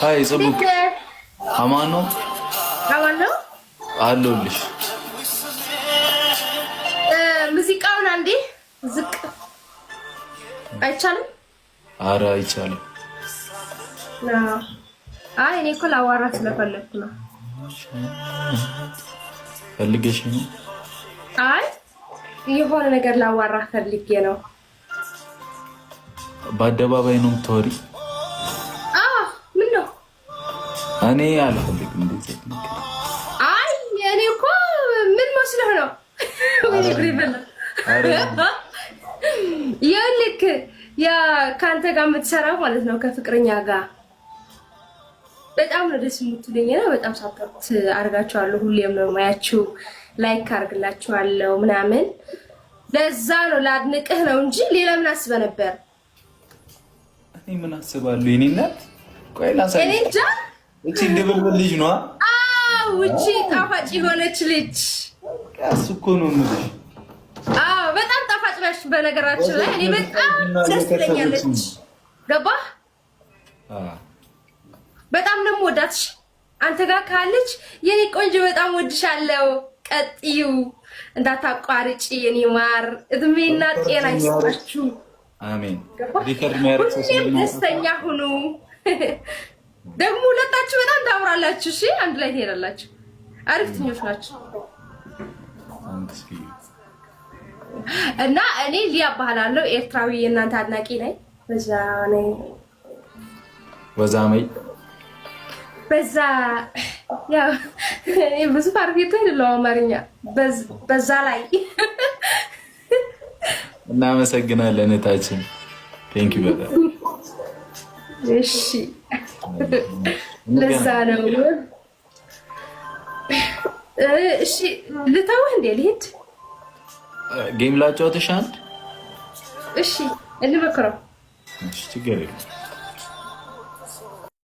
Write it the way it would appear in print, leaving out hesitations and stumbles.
هاي صبوك حمانو አለሁልሽ ሙዚቃውን አንዴ ዝቅ አይቻልም? ኧረ አይቻልም። አይ እኔ እኮ ላዋራ ስለፈለኩ ነው። ፈልገሽ ነው? አይ የሆነ ነገር ላዋራ ፈልጌ ነው። በአደባባይ ነው የምታወሪ? ምን ነው? እኔ አልፈልግም እንደዚህ ነገር። አይ እኔ እኮ ምን መስለህ ነው? ወይ ግሪበላ ይልክ ያ ካንተ ጋር የምትሰራው ማለት ነው ከፍቅረኛ ጋር በጣም ነው ደስ የምትለኝና በጣም ሳፖርት አድርጋችኋለሁ። ሁሌም ነው ማያችሁ፣ ላይክ አድርግላችኋለሁ ምናምን። ለዛ ነው ላድንቅህ ነው እንጂ ሌላ ምን አስበህ ነበር? እኔ ምን አስባለሁ? የኔ እናት ቆይ ላሳይ። እኔ እንጃ እቺ ድብልብል ልጅ ነው። እቺ ጣፋጭ የሆነች ልጅ እሱ እኮ ነው የምልሽ። በጣም ጣፋጭ ነሽ። በነገራችን ላይ እኔ በጣም ደስ ትለኛለች። ገባህ? በጣም ደግሞ ወዳትሽ አንተ ጋር ካለች የኔ ቆንጆ በጣም ወድሻለሁ። ቀጥዩ እንዳታቋርጪ የኔ ማር፣ እድሜና ጤና ይስጣችሁ። አሜን። ሪከርድ ማይረክስ ደስተኛ ሁኑ። ደግሞ ሁለታችሁ በጣም ታምራላችሁ። እሺ አንድ ላይ ትሄዳላችሁ። አሪፍ ትኞች ናችሁ። እና እኔ ሊያ እባላለሁ። ኤርትራዊ የእናንተ አድናቂ ነኝ። በዛ ያው ብዙ ፓርፌክት አይደለም አማርኛ። በዛ ላይ እናመሰግናለን እታችን። ቴንክ ዩ በጣም እሺ። ለዛ ነው እሺ። ልተውህ እንዴ? ልሂድ ጌም ላጫውትሽ አንድ። እሺ እንመክረው። እሺ ችግር የለም።